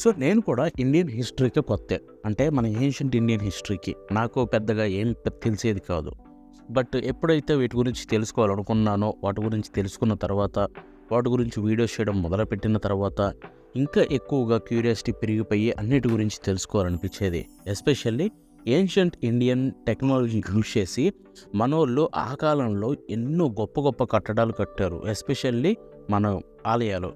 So నేను కూడా Indian హిస్టరీకి కొత్తే. అంటే మన ఏన్షియంట్ ఇండియన్ హిస్టరీకి నాకు పెద్దగా ఏం తెలిసేది కాదు. బట్ ఎప్పుడైతే వీటి గురించి తెలుసుకోవాలనుకున్నానో, వాటి గురించి తెలుసుకున్న తర్వాత, వాటి గురించి వీడియోస్ చేయడం మొదలుపెట్టిన తర్వాత, ఇంకా ఎక్కువగా క్యూరియాసిటీ పెరిగిపోయి అన్నిటి గురించి తెలుసుకోవాలనిపించేది. Especially ancient Indian technology use చేసి మనోళ్ళు ఆ కాలంలో ఎన్నో గొప్ప గొప్ప కట్టడాలు కట్టారు. ఎస్పెషల్లీ మన ఆలయాలు.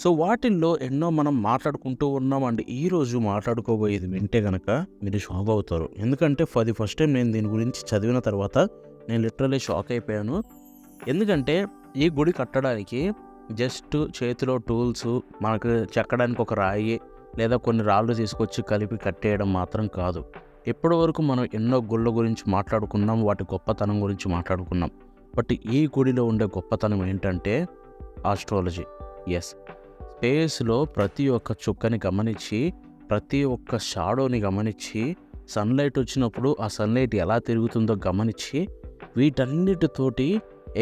సో వాటిల్లో ఎన్నో మనం మాట్లాడుకుంటూ ఉన్నామండి. ఈరోజు మాట్లాడుకోబోయేది వింటే గనక మీరు షాక్ అవుతారు. ఎందుకంటే ఫర్ ది ఫస్ట్ టైం నేను దీని గురించి చదివిన తర్వాత నేను లిటరల్లీ షాక్ అయిపోయాను. ఎందుకంటే ఈ గుడి కట్టడానికి జస్ట్ చేతిలో టూల్స్, మనకు చెక్కడానికి ఒక రాయి లేదా కొన్ని రాళ్ళు తీసుకొచ్చి కలిపి కట్టేయడం మాత్రం కాదు. ఇప్పటి వరకు మనం ఎన్నో గుళ్ళ గురించి మాట్లాడుకున్నాం, వాటి గొప్పతనం గురించి మాట్లాడుకున్నాం. బట్ ఈ గుడిలో ఉండే గొప్పతనం ఏంటంటే ఆస్ట్రాలజీ. ఎస్, స్పేస్లో ప్రతి ఒక్క చుక్కని గమనించి, ప్రతి ఒక్క షాడోని గమనించి, సన్లైట్ వచ్చినప్పుడు ఆ సన్లైట్ ఎలా తిరుగుతుందో గమనించి, వీటన్నిటితోటి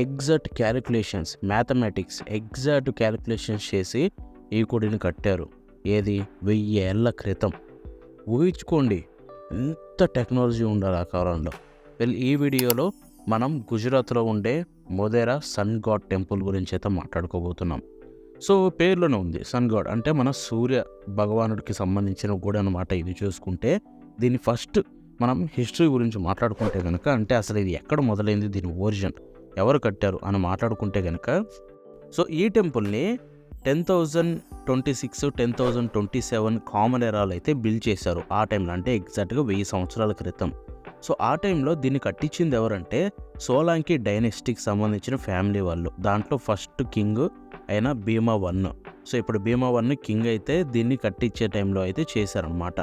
exact calculations, mathematics exact calculations చేసి ఈ గుడిని కట్టారు. ఏది 1000 ఏళ్ల క్రితం. ఊహించుకోండి ఎంత టెక్నాలజీ ఉండాలి ఆ కాలంలో. ఈ వీడియోలో మనం గుజరాత్లో ఉండే మొదేరా సన్ గాడ్ టెంపుల్ గురించి అయితే మాట్లాడుకోబోతున్నాం. సో పేర్లోనే ఉంది సన్ గాడ్, అంటే మన సూర్య భగవానుడికి సంబంధించిన గుడి అనమాట. ఇది చూసుకుంటే దీని ఫస్ట్ మనం హిస్టరీ గురించి మాట్లాడుకుంటే కనుక, అంటే అసలు ఇది ఎక్కడ మొదలైంది, దీని ఒరిజిన్ ఎవరు కట్టారు అని మాట్లాడుకుంటే కనుక, సో ఈ టెంపుల్ని 10,026 10,027 కామన్ ఎరాలో అయితే బిల్డ్ చేశారు. ఆ టైంలో అంటే ఎగ్జాక్ట్గా 1000 సంవత్సరాల క్రితం. సో ఆ టైంలో దీన్ని కట్టించింది ఎవరంటే సోలాంకి డైనెస్టీకి సంబంధించిన ఫ్యామిలీ వాళ్ళు. దాంట్లో ఫస్ట్ కింగ్ అయిన భీమా 1. సో ఇప్పుడు భీమా 1 కింగ్ అయితే దీన్ని కట్టించే టైంలో అయితే చేశారనమాట.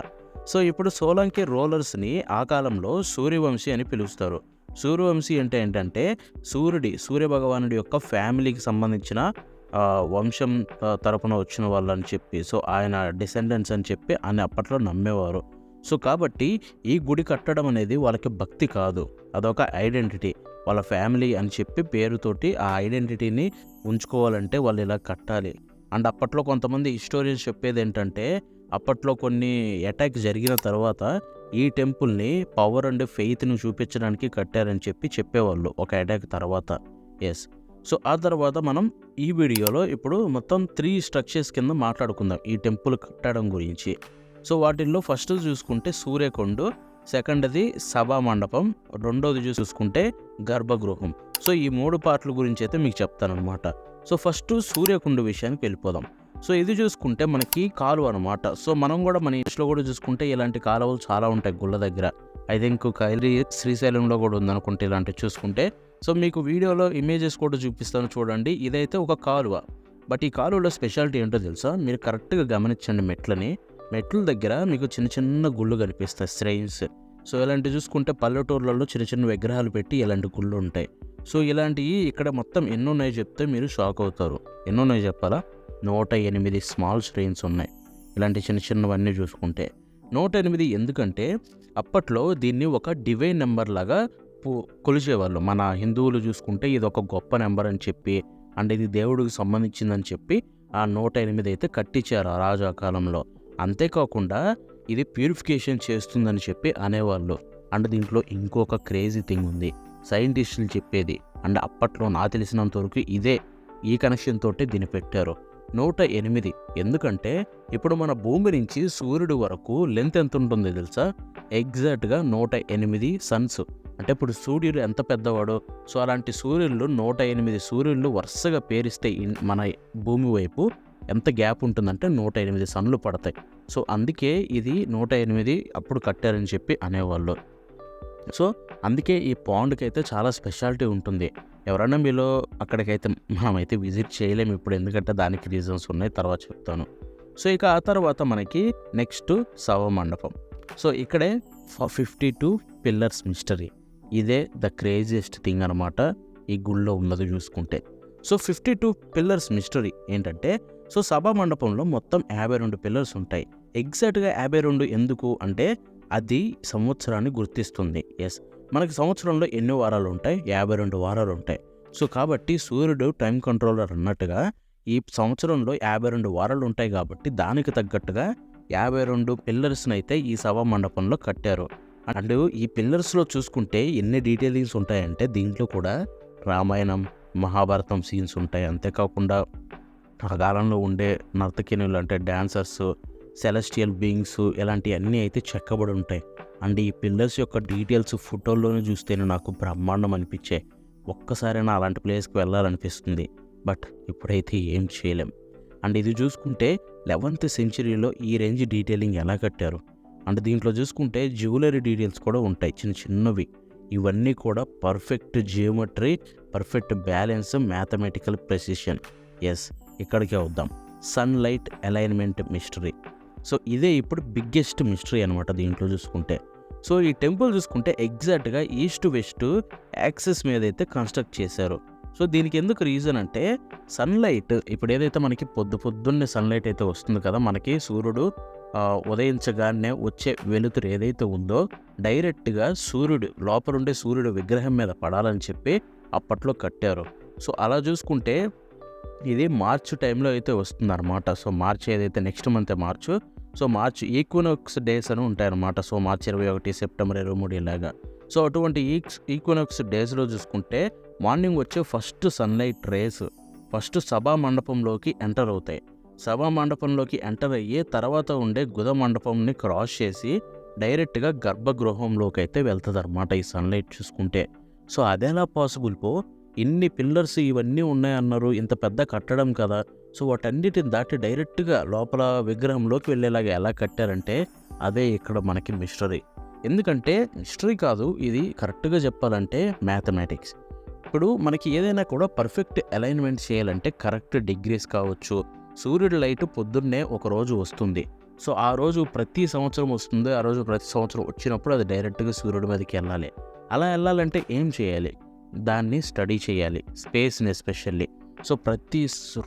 సో ఇప్పుడు సోలాంకి రూలర్స్ని ఆ కాలంలో సూర్యవంశీ అని పిలుస్తారు. సూర్యవంశీ అంటే ఏంటంటే సూర్య భగవానుడి యొక్క ఫ్యామిలీకి సంబంధించిన వంశం తరపున వచ్చిన వాళ్ళు అని చెప్పి, సో ఆయన డిసెండెంట్స్ అని చెప్పి అని అప్పట్లో నమ్మేవారు. సో కాబట్టి ఈ గుడి కట్టడం అనేది వాళ్ళకి భక్తి కాదు, అదొక ఐడెంటిటీ. వాళ్ళ ఫ్యామిలీ అని చెప్పి పేరుతోటి ఆ ఐడెంటిటీని ఉంచుకోవాలంటే వాళ్ళు ఇలా కట్టాలి. అండ్ అప్పట్లో కొంతమంది హిస్టోరియన్స్ చెప్పేది ఏంటంటే, అప్పట్లో కొన్ని అటాక్ జరిగిన తర్వాత ఈ టెంపుల్ని పవర్ అండ్ ఫెయిత్ని చూపించడానికి కట్టారని చెప్పేవాళ్ళు ఒక అటాక్ తర్వాత. ఎస్, సో ఆ తర్వాత మనం ఈ వీడియోలో ఇప్పుడు మొత్తం 3 స్ట్రక్చర్స్ కింద మాట్లాడుకుందాం ఈ టెంపుల్ కట్టడం గురించి. సో వాటిల్లో ఫస్ట్ చూసుకుంటే సూర్యకొండ, సెకండ్ది సభా మండపం, రెండోది చూసుకుంటే గర్భగృహం. సో ఈ 3 పార్ట్ల గురించి అయితే మీకు చెప్తానమాట. సో ఫస్ట్ సూర్యకొండ విషయానికి వెళ్ళిపోదాం. సో ఇది చూసుకుంటే మనకి కాలువ అనమాట. సో మనం కూడా మన ఇంట్లో కూడా చూసుకుంటే ఇలాంటి కాలువలు చాలా ఉంటాయి గుళ్ళ దగ్గర. ఐ థింక్ శ్రీశైలంలో కూడా ఉందనుకుంటే ఇలాంటివి చూసుకుంటే. సో మీకు వీడియోలో ఇమేజెస్ కూడా చూపిస్తాను చూడండి. ఇదైతే ఒక కాలువ. బట్ ఈ కాలువలో స్పెషాలిటీ ఏంటో తెలుసా? మీరు కరెక్ట్గా గమనించండి మెట్ల దగ్గర మీకు చిన్న చిన్న గుళ్ళు కనిపిస్తాయి, శ్రైన్స్. సో ఇలాంటివి చూసుకుంటే పల్లెటూర్లలో చిన్న చిన్న విగ్రహాలు పెట్టి ఇలాంటి గుళ్ళు ఉంటాయి. సో ఇలాంటివి ఇక్కడ మొత్తం ఎన్ని ఉన్నాయి చెప్తే మీరు షాక్ అవుతారు. ఎన్ని ఉన్నాయి చెప్పాలా? 108 స్మాల్ శ్రైన్స్ ఉన్నాయి. ఇలాంటి చిన్న చిన్నవన్నీ చూసుకుంటే 108 ఎందుకంటే అప్పట్లో దీన్ని ఒక డివైన్ నెంబర్ లాగా కొలిచేవాళ్ళు. మన హిందువులు చూసుకుంటే ఇది ఒక గొప్ప నెంబర్ అని చెప్పి, అంటే ఇది దేవుడికి సంబంధించిందని చెప్పి ఆ 108 అయితే కట్టించారు ఆ రాజా కాలంలో. అంతేకాకుండా ఇది ప్యూరిఫికేషన్ చేస్తుందని చెప్పి అనేవాళ్ళు. అండ్ దీంట్లో ఇంకొక క్రేజీ థింగ్ ఉంది, సైంటిస్టులు చెప్పేది. అండ్ అప్పట్లో నాకు తెలిసినంత వరకు ఈ కనెక్షన్ తోటే దీన్ని పెట్టారు 108. ఎందుకంటే ఇప్పుడు మన భూమి నుంచి సూర్యుడి వరకు లెంత్ ఎంత ఉంటుందో తెలుసా? ఎగ్జాక్ట్గా 108 సన్స్. అంటే ఇప్పుడు సూర్యుడు ఎంత పెద్దవాడో, సో అలాంటి సూర్యుళ్ళు 108 సూర్యుళ్ళు వరుసగా పేరిస్తే మన భూమి వైపు ఎంత గ్యాప్ ఉంటుందంటే 108 సన్లు పడతాయి. సో అందుకే ఇది 108 అప్పుడు కట్టారని చెప్పి అనేవాళ్ళు. సో అందుకే ఈ పాండ్కి అయితే చాలా స్పెషాలిటీ ఉంటుంది. ఎవరైనా మీలో అక్కడికైతే మనమైతే విజిట్ చేయలేము ఇప్పుడు, ఎందుకంటే దానికి రీజన్స్ ఉన్నాయి, తర్వాత చెప్తాను. సో ఇక ఆ తర్వాత మనకి నెక్స్ట్ సభా మండపం. సో ఇక్కడే 52 పిల్లర్స్ మిస్టరీ. ఇదే ద క్రేజియస్ట్ థింగ్ అనమాట ఈ గుళ్ళో ఉన్నది చూసుకుంటే. సో 52 పిల్లర్స్ మిస్టరీ ఏంటంటే, సో సభా మండపంలో మొత్తం 52 పిల్లర్స్ ఉంటాయి. ఎగ్జాక్ట్గా 52 ఎందుకు అంటే అది సంవత్సరాన్ని గుర్తిస్తుంది. ఎస్, మనకి సంవత్సరంలో ఎన్ని వారాలు ఉంటాయి? 52 వారాలు ఉంటాయి. సో కాబట్టి సూర్యుడు టైం కంట్రోలర్ అన్నట్టుగా ఈ సంవత్సరంలో 52 వారాలు ఉంటాయి కాబట్టి దానికి తగ్గట్టుగా 52 పిల్లర్స్ని అయితే ఈ సభా మండపంలో కట్టారు. అండ్ ఈ పిల్లర్స్లో చూసుకుంటే ఎన్ని డీటెయిలింగ్స్ ఉంటాయంటే దీంట్లో కూడా రామాయణం, మహాభారతం సీన్స్ ఉంటాయి. అంతేకాకుండా ఆ కాలంలో ఉండే నర్తకినులు అంటే డాన్సర్స్, సెలెస్టియల్ బీయింగ్స్ ఇలాంటివన్నీ అయితే చెక్కబడి ఉంటాయి. అండ్ ఈ పిల్లర్స్ యొక్క డీటెయిల్స్ ఫోటోల్లోనే చూస్తేనే నాకు బ్రహ్మాండం అనిపించాయి. ఒక్కసారైనా అలాంటి ప్లేస్కి వెళ్ళాలనిపిస్తుంది. బట్ ఇప్పుడైతే ఏం చేయలేం. అండ్ ఇది చూసుకుంటే 11th సెంచరీలో ఈ రేంజ్ డీటెయిలింగ్ ఎలా కట్టారు. అండ్ దీంట్లో చూసుకుంటే జ్యువెలరీ డీటెయిల్స్ కూడా ఉంటాయి, చిన్న చిన్నవి. ఇవన్నీ కూడా perfect geometry, perfect balance, mathematical precision. Yes, ఇక్కడికే వద్దాం. Sunlight alignment mystery. సో ఇదే ఇప్పుడు బిగ్గెస్ట్ మిస్టరీ అనమాట దీంట్లో చూసుకుంటే. సో ఈ టెంపుల్ చూసుకుంటే ఎగ్జాక్ట్గా ఈస్ట్ వెస్ట్ యాక్సెస్ మీద అయితే కన్స్ట్రక్ట్ చేశారు. సో దీనికి ఎందుకు రీజన్ అంటే సన్లైట్ ఇప్పుడు ఏదైతే మనకి పొద్దున్నే సన్లైట్ అయితే వస్తుంది కదా, మనకి సూర్యుడు ఉదయించగానే వచ్చే వెలుతురు ఏదైతే ఉందో డైరెక్ట్గా సూర్యుడు లోపలుండే సూర్యుడు విగ్రహం మీద పడాలని చెప్పి అప్పట్లో కట్టారు. సో అలా చూసుకుంటే ఇది మార్చ్ టైంలో అయితే వస్తుంది అనమాట. సో మార్చ్ ఏదైతే next month March, so March equinox days అని ఉంటాయన్నమాట. సో మార్చ్ 21, సెప్టెంబర్ 23 ఇలాగా. సో అటువంటి ఈక్వినోక్స్ డేస్లో చూసుకుంటే మార్నింగ్ వచ్చే ఫస్ట్ సన్లైట్ రేస్ ఫస్ట్ సభా మండపంలోకి ఎంటర్ అవుతాయి. సభా మండపంలోకి ఎంటర్ అయ్యి తర్వాత ఉండే గుద మండపంని క్రాస్ చేసి డైరెక్ట్గా గర్భగృహంలోకి అయితే వెళ్తుంది అనమాట ఈ సన్లైట్ చూసుకుంటే. సో అదెలా పాసిబుల్ ఇన్ని పిల్లర్స్ ఇవన్నీ ఉన్నాయన్నారు, ఇంత పెద్ద కట్టడం కదా. సో వాటన్నిటిని దాటి డైరెక్ట్గా లోపల విగ్రహంలోకి వెళ్ళేలాగా ఎలా కట్టారంటే అదే ఇక్కడ మనకి మిస్టరీ. ఎందుకంటే మిస్టరీ కాదు, ఇది కరెక్ట్గా చెప్పాలంటే మ్యాథమెటిక్స్. ఇప్పుడు మనకి ఏదైనా కూడా పర్ఫెక్ట్ అలైన్మెంట్ చేయాలంటే కరెక్ట్ డిగ్రీస్ కావచ్చు. సూర్యుడి లైట్ పొద్దున్నే ఒక రోజు వస్తుంది. సో ఆ రోజు ప్రతి సంవత్సరం వస్తుంది. ఆ రోజు ప్రతి సంవత్సరం వచ్చినప్పుడు అది డైరెక్ట్గా సూర్యుడి మీదకి వెళ్ళాలి. అలా వెళ్ళాలంటే ఏం చేయాలి? దాన్ని స్టడీ చేయాలి, స్పేస్ని ఎస్పెషల్లీ. సో ప్రతి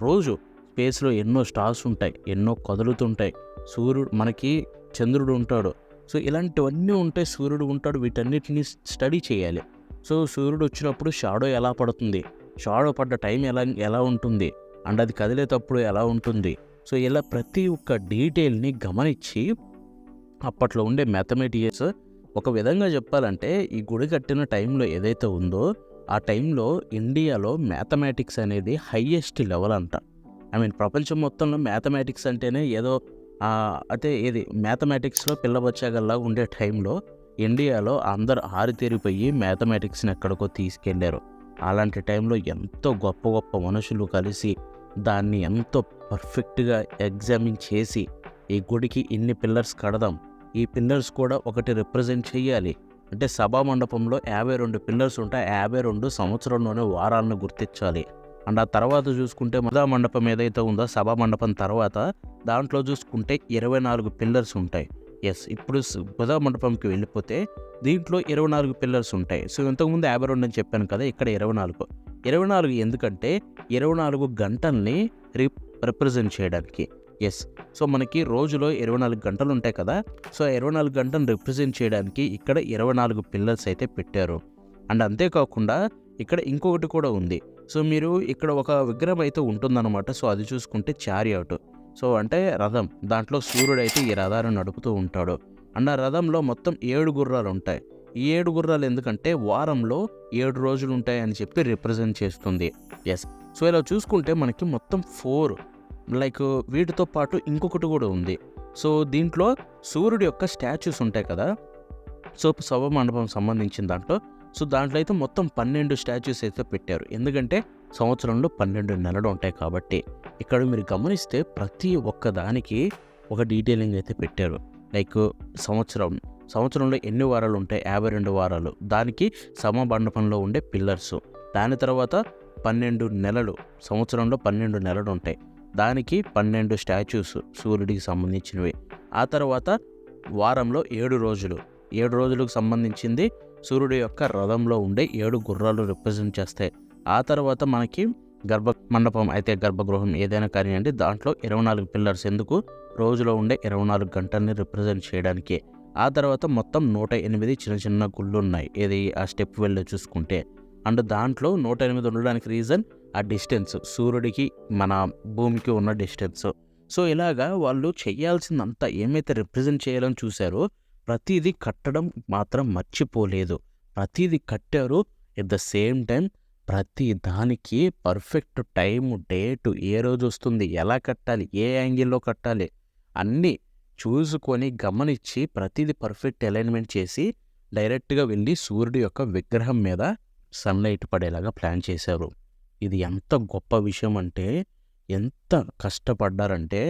రోజు స్పేస్లో ఎన్నో స్టార్స్ ఉంటాయి, ఎన్నో కదులుతుంటాయి. సూర్యుడు మనకి చంద్రుడు ఉంటాడు. సో ఇలాంటివన్నీ ఉంటాయి, సూర్యుడు ఉంటాడు. వీటన్నిటిని స్టడీ చేయాలి. సో సూర్యుడు వచ్చినప్పుడు షాడో ఎలా పడుతుంది, షాడో పడ్డ టైం ఎలా ఉంటుంది, అండ్ అది కదిలేటప్పుడు ఎలా ఉంటుంది. సో ఇలా ప్రతి ఒక్క డీటెయిల్ని గమనించి అప్పట్లో ఉండే మ్యాథమెటిక్స్ ఒక విధంగా చెప్పాలంటే ఈ గుడి కట్టిన టైంలో ఏదైతే ఉందో ఆ టైంలో ఇండియాలో మ్యాథమెటిక్స్ అనేది హైయెస్ట్ లెవెల్ అంట. ప్రపంచం మొత్తంలో మ్యాథమెటిక్స్ అంటేనే ఏదో అయితే ఏది మ్యాథమెటిక్స్లో పిల్లబచ్చాగల్లా ఉండే టైంలో ఇండియాలో అందరు ఆరితేరిపోయి మ్యాథమెటిక్స్ని ఎక్కడికో తీసుకెళ్లారు. అలాంటి టైంలో ఎంతో గొప్ప గొప్ప మనుషులు కలిసి దాన్ని ఎంతో పర్ఫెక్ట్గా ఎగ్జామిన్ చేసి ఈ గుడికి ఇన్ని పిల్లర్స్ కడదాం, ఈ పిల్లర్స్ కూడా ఒకటి రిప్రజెంట్ చేయాలి అంటే సభా మండపంలో 52 పిల్లర్స్ ఉంటాయి. 52 సంవత్సరంలోనే వారాలను గుర్తించాలి. అండ్ ఆ తర్వాత చూసుకుంటే సభా మండపం ఏదైతే ఉందో సభా మండపం తర్వాత దాంట్లో చూసుకుంటే 24 పిల్లర్స్ ఉంటాయి. ఎస్, ఇప్పుడు సభా మండపంకి వెళ్ళిపోతే దీంట్లో 24 పిల్లర్స్ ఉంటాయి. సో ఇంతకుముందు 52 అని చెప్పాను కదా, ఇక్కడ 24 ఎందుకంటే 24 గంటల్ని రిప్రజెంట్ చేయడానికి. ఎస్, సో మనకి రోజులో 24 గంటలు ఉంటాయి కదా. సో 24 గంటలను రిప్రజెంట్ చేయడానికి ఇక్కడ 24 పిల్లర్స్ అయితే పెట్టారు. అండ్ అంతేకాకుండా ఇక్కడ ఇంకొకటి కూడా ఉంది. సో మీరు ఇక్కడ ఒక విగ్రహం అయితే ఉంటుందన్నమాట. సో అది చూసుకుంటే చారియాట్, సో అంటే రథం. దాంట్లో సూర్యుడు అయితే ఈ రథాన్ని నడుపుతూ ఉంటాడు. అండ్ ఆ రథంలో మొత్తం 7 గుర్రాలు ఉంటాయి. ఈ 7 గుర్రాలు ఎందుకంటే వారంలో 7 రోజులు ఉంటాయి అని చెప్పి రిప్రజెంట్ చేస్తుంది. ఎస్, సో ఇలా చూసుకుంటే మనకి మొత్తం 4 లైక్ వీటితో పాటు ఇంకొకటి కూడా ఉంది. సో దీంట్లో సూర్యుడి యొక్క స్టాచ్యూస్ ఉంటాయి కదా. సో సభ మండపం సంబంధించిన దాంట్లో అయితే మొత్తం 12 స్టాచ్యూస్ అయితే పెట్టారు. ఎందుకంటే సంవత్సరంలో 12 నెలలు ఉంటాయి కాబట్టి. ఇక్కడ మీరు గమనిస్తే ప్రతి ఒక్క దానికి ఒక డీటెయిలింగ్ అయితే పెట్టారు. లైక్ సంవత్సరంలో ఎన్ని వారాలు ఉంటాయి, 52 వారాలు. దానికి సభ మండపంలో ఉండే పిల్లర్స్. దాని తర్వాత 12 నెలలు, సంవత్సరంలో 12 నెలలు ఉంటాయి. దానికి 12 స్టాచ్యూస్ సూర్యుడికి సంబంధించినవి. ఆ తర్వాత వారంలో 7 రోజులు, 7 రోజులకు సంబంధించింది సూర్యుడి యొక్క రథంలో ఉండే 7 గుర్రాలు రిప్రజెంట్ చేస్తాయి. ఆ తర్వాత మనకి మండపం అయితే గర్భగృహం ఏదైనా కానివ్వండి, దాంట్లో 24 పిల్లర్స్. ఎందుకు? రోజులో ఉండే 24 గంటల్ని రిప్రజెంట్ చేయడానికి. ఆ తర్వాత మొత్తం 108 చిన్న చిన్న గుళ్ళు ఉన్నాయి. ఏది ఆ స్టెప్ వెళ్ళి చూసుకుంటే. అండ్ దాంట్లో 108 ఉండడానికి రీజన్ ఆ డిస్టెన్స్, సూర్యుడికి మన భూమికి ఉన్న డిస్టెన్స్. సో ఇలాగా వాళ్ళు చేయాల్సిందంతా ఏమైతే రిప్రజెంట్ చేయాలని చూశారో ప్రతీదీ కట్టడం మాత్రం మర్చిపోలేదు. ప్రతీదీ కట్టారు. ఎట్ ద సేమ్ టైం ప్రతి దానికి పర్ఫెక్ట్ టైము, డేటు, ఏ రోజొస్తుంది, ఎలా కట్టాలి, ఏ యాంగిల్‌లో కట్టాలి అన్నీ చూసుకొని గమనిచ్చి ప్రతీది పర్ఫెక్ట్ అలైన్‌మెంట్ చేసి డైరెక్ట్‌గా వెళ్ళి సూర్యుడి యొక్క విగ్రహం మీద సన్‌లైట్ పడేలాగా ప్లాన్ చేశారు. ఇది ఎంత గొప్ప విషయం అంటే, ఎంత కష్టపడ్డారంటే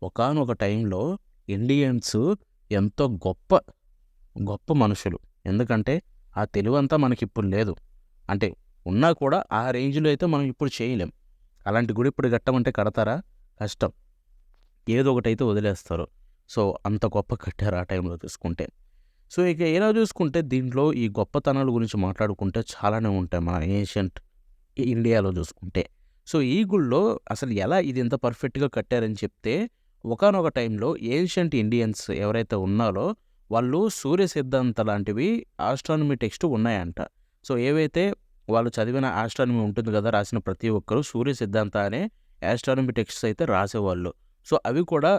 ఒకానొక టైంలో ఇండియన్స్ ఎంతో గొప్ప గొప్ప మనుషులు. ఎందుకంటే ఆ తెలివంతా మనకిప్పుడు లేదు. అంటే ఉన్నా కూడా ఆ రేంజ్‌లో అయితే మనం ఇప్పుడు చేయలేం. అలాంటి గుడి ఇప్పుడు కట్టమంటే కడతారా? కష్టం. ఏదో ఒకటైతే వదిలేస్తారు. సో అంత గొప్ప కట్టారు ఆ టైంలో చూసుకుంటే. సో ఇక ఇలా చూసుకుంటే దీంట్లో ఈ గొప్పతనాల గురించి మాట్లాడుకుంటే చాలానే ఉంటాయి మన ఏన్షియంట్ ఇండియాలో చూసుకుంటే. సో ఈ గుడిలో అసలు ఎలా ఇది ఇంత పర్ఫెక్ట్‌గా కట్టారని చెప్తే, ఒకానొక టైంలో ఏన్షియంట్ ఇండియన్స్ ఎవరైతే ఉన్నారో వాళ్ళు సూర్య సిద్ధాంత లాంటివి ఆస్ట్రానమీ టెక్స్ట్ ఉన్నాయంట. సో ఏవైతే వాళ్ళు చదివిన ఆస్ట్రానమీ ఉంటుంది కదా! రాసిన ప్రతి ఒక్కరు సూర్య సిద్ధాంత అనే ఆస్ట్రానమీ టెక్స్ట్స్ అయితే రాసేవాళ్ళు. సో అవి కూడా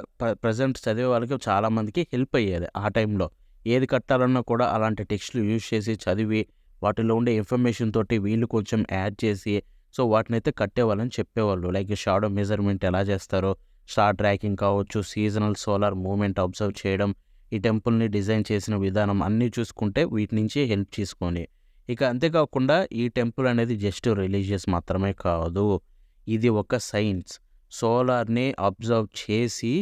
ప్రెజెంట్ చదివే వాళ్ళకి చాలామందికి హెల్ప్ అయ్యేది ఆ టైంలో. ఏది కట్టాలన్నా కూడా అలాంటి టెక్స్ట్‌లు యూజ్ చేసి చదివి వాటిలో ఉండే ఇన్ఫర్మేషన్ తోటి వీళ్ళు కొంచెం యాడ్ చేసి సో వాటినైతే కట్టేవాళ్ళని చెప్పేవాళ్ళు. లైక్ షాడో మెజర్‌మెంట్ ఎలా చేస్తారో, స్టార్ ట్రాకింగ్ కావచ్చు, సీజనల్ సోలార్ మూవ్‌మెంట్ అబ్జర్వ్ చేయడం, ఈ టెంపుల్‌ని డిజైన్ చేసిన విధానం అన్నీ చూసుకుంటే వీటి నుంచి హెల్ప్ తీసుకొని. ఇక అంతేకాకుండా ఈ టెంపుల్ అనేది జస్ట్ రిలీజియస్ మాత్రమే కాదు. ఇది ఒక సైన్స్. సోలార్‌ని అబ్జర్వ్ చేసి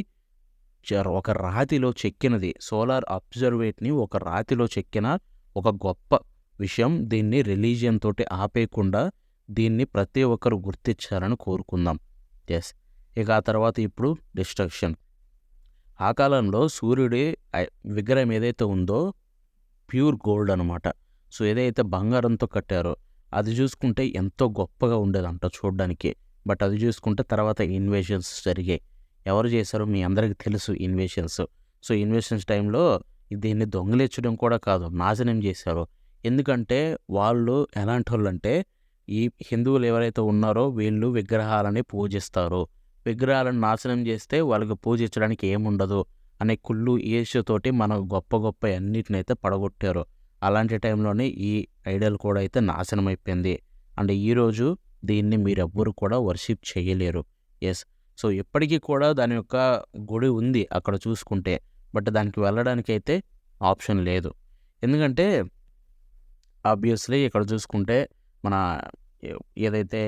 ఒక రాతిలో చెక్కినది. సోలార్ అబ్జర్వేట్‌ని ఒక రాతిలో చెక్కిన ఒక గొప్ప విషయం. దీన్ని రిలీజియన్ తోటి ఆపేయకుండా దీన్ని ప్రతి ఒక్కరు గుర్తించాలని కోరుకుందాం. యెస్. ఇక ఆ తర్వాత ఇప్పుడు డిస్ట్రక్షన్. ఆ కాలంలో సూర్యుడి విగ్రహం ఏదైతే ఉందో ప్యూర్ గోల్డ్ అనమాట. సో ఏదైతే బంగారంతో కట్టారో అది చూసుకుంటే ఎంతో గొప్పగా ఉండేదంట చూడ్డానికి. బట్ అది చూసుకుంటే తర్వాత ఇన్వేషన్స్ జరిగాయి. ఎవరు చేశారో మీ అందరికీ తెలుసు ఇన్వేషన్స్. సో ఇన్వేషన్స్ టైంలో దీన్ని దొంగిలించడం కూడా కాదు, నాశనం చేశారు. ఎందుకంటే వాళ్ళు ఎలాంటోళ్ళంటే ఈ హిందువులు ఎవరైతే ఉన్నారో వీళ్ళు విగ్రహాలని పూజిస్తారు. విగ్రహాలను నాశనం చేస్తే వాళ్ళకి పూజించడానికి ఏముండదు అనే కుళ్ళు ఈర్ష్యతోటి మన గొప్ప గొప్ప అన్నిటినైతే పడగొట్టారు. అలాంటి టైంలోనే ఈ ఐడల్ కూడా అయితే నాశనం అయిపోయింది. అండ్ ఈరోజు దీన్ని మీరెవ్వరు కూడా వర్షిప్ చేయలేరు. యెస్. సో ఇప్పటికీ కూడా దాని యొక్క గుడి ఉంది అక్కడ చూసుకుంటే. బట్ దానికి వెళ్ళడానికైతే ఆప్షన్ లేదు. ఎందుకంటే ఆబ్వియస్లీ ఇక్కడ చూసుకుంటే మన ఏదైతే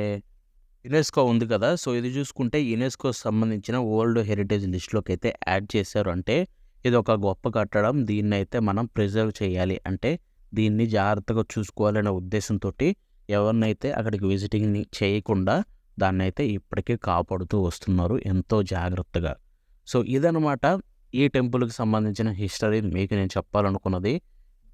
యునెస్కో ఉంది కదా! సో ఇది చూసుకుంటే యునెస్కోకి సంబంధించిన వరల్డ్ హెరిటేజ్ లిస్ట్‌లోకి అయితే యాడ్ చేశారు. అంటే ఇది ఒక గొప్ప కట్టడం. దీన్నైతే మనం ప్రిజర్వ్ చేయాలి. అంటే దీన్ని జాగ్రత్తగా చూసుకోవాలనే ఉద్దేశంతోటి ఎవరినైతే అక్కడికి విజిటింగ్‌ని చేయకుండా దాన్నైతే ఇప్పటికీ కాపాడుతూ వస్తున్నారు ఎంతో జాగ్రత్తగా. సో ఇదనమాట ఈ టెంపుల్‌కి సంబంధించిన హిస్టరీ మీకు నేను చెప్పాలనుకున్నది.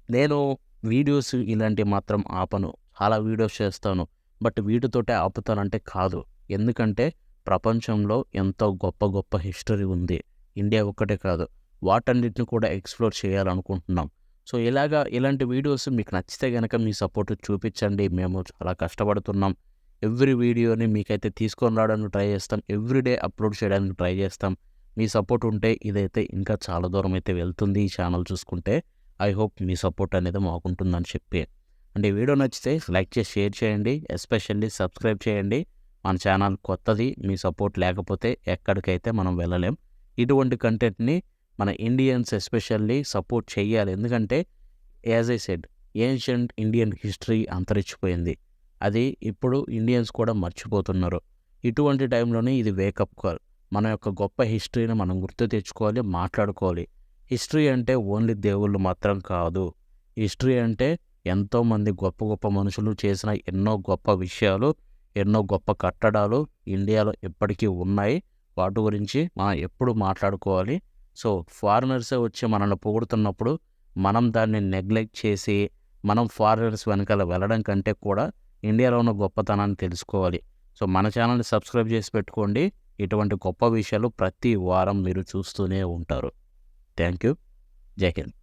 నేను వీడియోస్ ఇలాంటివి మాత్రం ఆపను. చాలా వీడియోస్ చేస్తాను. బట్ వీటితోటే ఆపుతానంటే కాదు. ఎందుకంటే ప్రపంచంలో ఎంతో గొప్ప గొప్ప హిస్టరీ ఉంది. ఇండియా ఒక్కటే కాదు. వాటన్నిటిని కూడా ఎక్స్‌ప్లోర్ చేయాలనుకుంటున్నాం. సో ఇలాంటి వీడియోస్ మీకు నచ్చితే గనక మీ సపోర్ట్ చూపించండి. మేము చాలా కష్టపడుతున్నాం. ఎవ్రీ వీడియోని మీకైతే తీసుకొని రావడానికి ట్రై చేస్తాం. ఎవ్రీడే అప్లోడ్ చేయడానికి ట్రై చేస్తాం. మీ సపోర్ట్ ఉంటే ఇదైతే ఇంకా చాలా దూరం అయితే వెళ్తుంది ఈ ఛానల్ చూసుకుంటే. ఐ హోప్ మీ సపోర్ట్ అనేది మాకుంటుందని చెప్పి. అంటే ఈ వీడియో నచ్చితే లైక్ చేసి షేర్ చేయండి. ఎస్పెషల్లీ సబ్స్క్రైబ్ చేయండి. మన ఛానల్ కొత్తది. మీ సపోర్ట్ లేకపోతే ఎక్కడికైతే మనం వెళ్ళలేం. ఇటువంటి కంటెంట్‌ని మన ఇండియన్స్ ఎస్పెషల్లీ సపోర్ట్ చేయాలి. ఎందుకంటే as I said ancient Indian history అంతరించిపోయింది. అది ఇప్పుడు ఇండియన్స్ కూడా మర్చిపోతున్నారు. ఇటువంటి టైంలోనే ఇది వేకప్ కాల్. మన యొక్క గొప్ప హిస్టరీని మనం గుర్తు తెచ్చుకోవాలి, మాట్లాడుకోవాలి. హిస్టరీ అంటే ఓన్లీ దేవుళ్ళు మాత్రం కాదు. హిస్టరీ అంటే ఎంతోమంది గొప్ప గొప్ప మనుషులు చేసిన ఎన్నో గొప్ప విషయాలు, ఎన్నో గొప్ప కట్టడాలు ఇండియాలో ఇప్పటికీ ఉన్నాయి. వాటి గురించి మనం ఎప్పుడు మాట్లాడుకోవాలి. సో ఫారినర్సే వచ్చి మనల్ని పొగుడుతున్నప్పుడు మనం దాన్ని నెగ్లెక్ట్ చేసి మనం ఫారినర్స్ వెనకాల వెళ్ళడం కంటే కూడా ఇండియాలో ఉన్న గొప్పతనాన్ని తెలుసుకోవాలి. సో మన ఛానల్ని సబ్స్క్రైబ్ చేసి పెట్టుకోండి. ఇటువంటి గొప్ప విషయాలు ప్రతి వారం మీరు చూస్తూనే ఉంటారు. Thank you. జై హింద్.